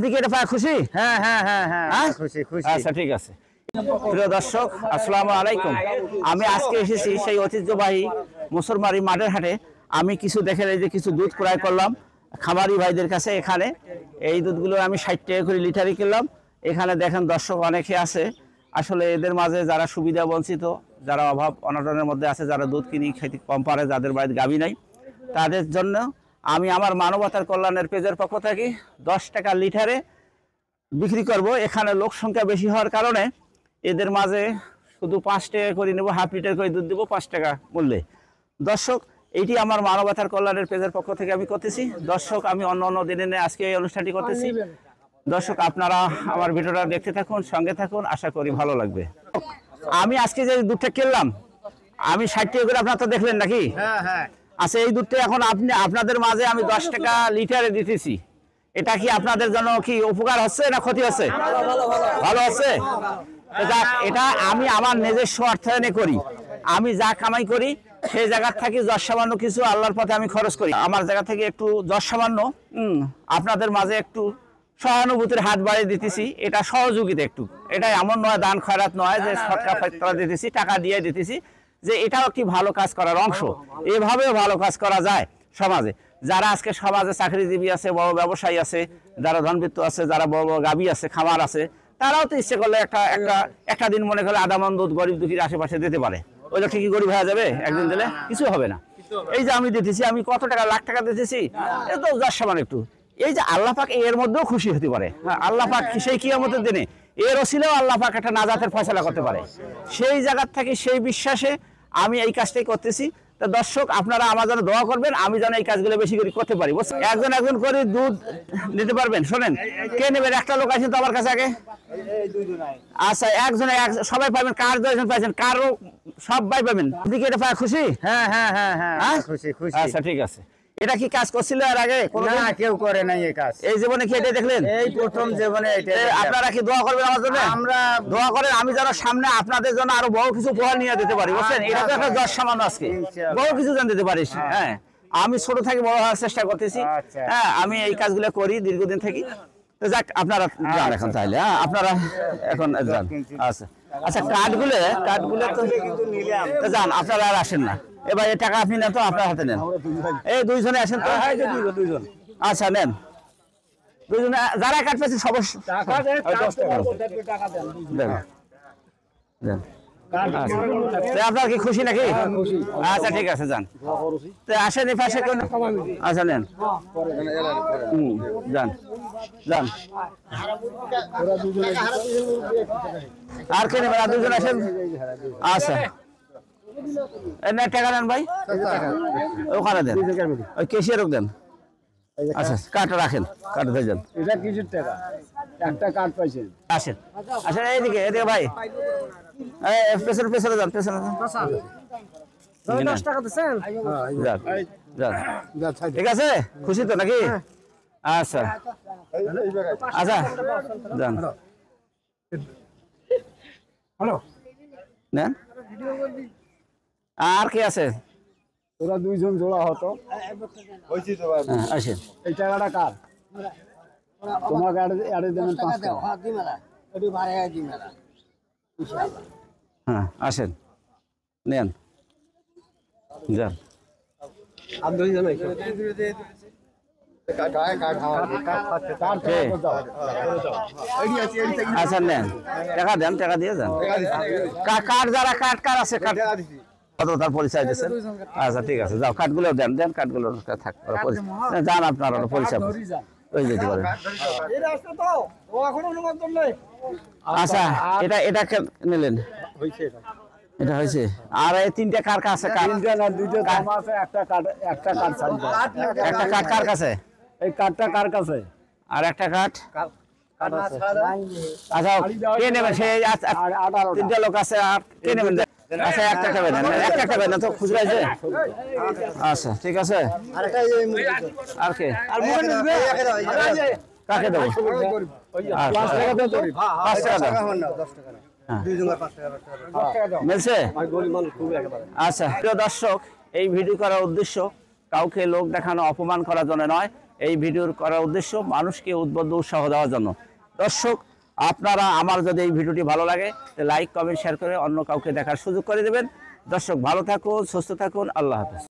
আপনি কি এটা পায় খুশি? হ্যাঁ হ্যাঁ হ্যাঁ হ্যাঁ হ্যাঁ? খুশি খুশি। আচ্ছা ঠিক আছে। প্রিয় দর্শক আসসালামু আলাইকুম। আমি আজকে এসেছি সেই ঐতিহ্যবাহী মুসলমারি মাঠের হাটে। আমি কিছু দেখে এই যে কিছু দুধ ক্রয় করলাম খামারি ভাইদের কাছে। এখানে এই দুধগুলো আমি 60 টাকা করে লিটারই কিনলাম। এখানে দেখেন দর্শক অনেকে আছে, আসলে এদের মাঝে যারা সুবিধা বঞ্চিত, যারা অভাব অনটনের মধ্যে আছে, যারা দুধ কিনে খেতে কম পারে, যাদের বাড়িতে গাভী নাই, তাদের জন্য আমি আমার মানবতার কল্যাণের পেজের পক্ষ থেকে 10 টাকা লিটারে বিক্রি করব। এখানে লোক সংখ্যা বেশি হওয়ার কারণে এদের মাঝে শুধু 5 টাকা করে নেব, হাফ লিটার করে দুধ দেবো 5 টাকা মূল্যে। দর্শক এইটি আমার মানবতার কল্যাণের পেজের পক্ষ থেকে আমি করতেছি। দর্শক আমি অন্য দিনে আজকে এই অনুষ্ঠানটি করতেছি। দর্শক আপনারা আমার ভিডিওটা দেখতে থাকুন, সঙ্গে থাকুন, আশা করি ভালো লাগবে। আমি আজকে যে দুধটা কিনলাম আমি 60 টাকা করে, আপনারা তো দেখলেন নাকি? হ্যাঁ হ্যাঁ। আচ্ছা এই দুধটা এখন আপনাদের মাঝে আমি 10 টাকা লিটারে দিতেছি। এটা কি আপনাদের জন্য কি উপকার হচ্ছে না ক্ষতি হচ্ছে? ভালো হচ্ছে। এটা আমি আমার নিজস্ব অর্থায়নে করি। আমি যা কামাই করি সেই জায়গার থেকে যশ সামান্য কিছু আল্লাহর পথে আমি খরচ করি। আমার জায়গা থেকে একটু যশ সামান্য আপনাদের মাঝে একটু সহানুভূতির হাত বাড়িয়ে দিতেছি। এটা সহযোগিতা একটু, এটা এমন নয় দান খয়রাত নয় যে সৎকার ফতরা দিতেছি, টাকা দিয়ে দিতেছি, যে এটাও একটি ভালো কাজ করার অংশ। এভাবেও ভালো কাজ করা যায় সমাজে। যারা আজকে সমাজে চাকরিজীবী আছে, বড় ব্যবসায়ী আছে, যারা ধনবিত্ত আছে, যারা বড় বড় গাভী আছে, খামার আছে, তারাও তো ইচ্ছে করলে একটা দিন মনে করলে আধা মন দুধ গরিব দুঃখীর আশেপাশে দিতে পারে। ওইটা ঠিকই গরিব হয়ে যাবে একদিন দিলে? কিছু হবে না। এই যে আমি দিতেছি, আমি কত টাকা, লাখ টাকা দিতেছি, এ তো যার সমান একটু। এই যে আল্লাহ পাক এর মধ্যেও খুশি হতে পারে। আল্লাহ পাক সেই কিয়ামতের দিনে এর ওসিলেও আল্লাহ পাক একটা নাজাতের ফয়সালা করতে পারে। সেই জায়গার থেকে সেই বিশ্বাসে আমি এই কাজটাই করতেছি। তো দর্শক আপনারা আমার জন্য দোয়া করবেন, আমি যেন এই কাজগুলো বেশি করে করতে পারি। একজন করে দুধ নিতে পারবেন? শোনেন, কে নেবেন? একটা লোক আছেন তো আমার কাছে আগে। আচ্ছা একজনে সবাই পাবেন? কার 2 জন পাইছেন? কারো সবাই পাবেন? আপনি কি এটা পায় খুশি? হ্যাঁ হ্যাঁ হ্যাঁ হ্যাঁ খুশি খুশি। আচ্ছা ঠিক আছে। এটা কি কাজ করছিল এর আগে? না কেউ করে নাই এই কাজ। এই জীবনে কি এটাই দেখলেন? এই প্রথম জীবনে এটা। আপনারা কি দোয়া করবেন আমার জন্য? আমরা দোয়া করেন, আমি যেন সামনে আপনাদের জন্য আরো বহু কিছু উপহার নিয়ে দিতে পারি, বুঝছেন? এটা তো একটা যশ সামান্য, আজকে বহু কিছু জান দিতে পারিস। হ্যাঁ আমি ছোট থেকে বড় হওয়ার চেষ্টা করতেছি। হ্যাঁ আমি এই কাজগুলো করি দীর্ঘদিন থেকে। তো যাক আপনারা যান এখন তাহলে। হ্যাঁ আপনারা এখন যান। আচ্ছা আচ্ছা কার্ডগুলো তো যান, আপনারা আর আসেন না। এবার এই টাকা আপনি নেন তো, আপনার হাতে নেন। এই 2 জনে আসেন তো। আচ্ছা নেন 2 জনে, যারা কার্ড পেয়েছেন সব দেন। আপনার কি খুশি নাকি? আচ্ছা ঠিক আছে যান। তো আসেন এই পাশে কেন? আচ্ছা নেন যান যান। আর কে নেবেন? আর 2 জন আসেন। আচ্ছা টাকা দেন ভাই, ওখানে দেন, ওই কেশিয়ারও দেন। আচ্ছা কার্ডটা রাখেন, কার্ড দিয়ে যান। এটা কিছুর টাকা, একটা কার্ড পাইছেন। আসেন আসেন এইদিকে, এদিকে ভাই, পেছনে পেছনে যান, পেছনে যান। 10 টাকা দিচ্ছেন? যান যান। ঠিক আছে, খুশি তো নাকি? আচ্ছা আচ্ছা যান। হ্যালো নেন। আর কি আছে? তোরা 2 জন জোড়া হতো। আসেন। এই টাকাটা কার? তোমাকে আড়ে দেবেন 5 টাকা। হ্যাঁ আসেন নেন যান। আচ্ছা নেন, টাকা দেন, টাকা দিয়ে যান। কার্ড যারা কার্ড আছে, কার্ড তার পরিচয় দিচ্ছেন। আচ্ছা ঠিক আছে যাও, কার্ডগুলো দেন, দেন কার্ডগুলো থাক, যান আপনার পরিচয় ওই যেতে পারেন। আচ্ছা এটা এটা নিলেন, এটা হয়েছে। আর এই 3টা কার কাছে? একটা কার্ড কার কাছে? এই কার্ডটা কার কাছে? আর একটা কার্ড আচ্ছা কে নেবেন? সেই 3টা লোক আছে, আর কে নেবেন? আচ্ছা একটা খাবেন, একটা খাবেন না তো খুচরা আছে? আচ্ছা ঠিক আছে। আর কে? কাকে দেবো? 5 টাকা দেবো। 5 টাকা দাও। মিলছে? আচ্ছা প্রিয় দর্শক, এই ভিডিও করার উদ্দেশ্য কাউকে লোক দেখানো, অপমান করার জন্য নয়। এই ভিডিওর করার উদ্দেশ্য মানুষকে উদ্বুদ্ধ উৎসাহ দেওয়ার জন্য। দর্শক, আপনারা আমার যদি এই ভিডিওটি ভালো লাগে লাইক কমেন্ট শেয়ার করে অন্য কাউকে দেখার সুযোগ করে দেবেন। দর্শক, ভালো থাকুন, সুস্থ থাকুন, আল্লাহ হাফেজ।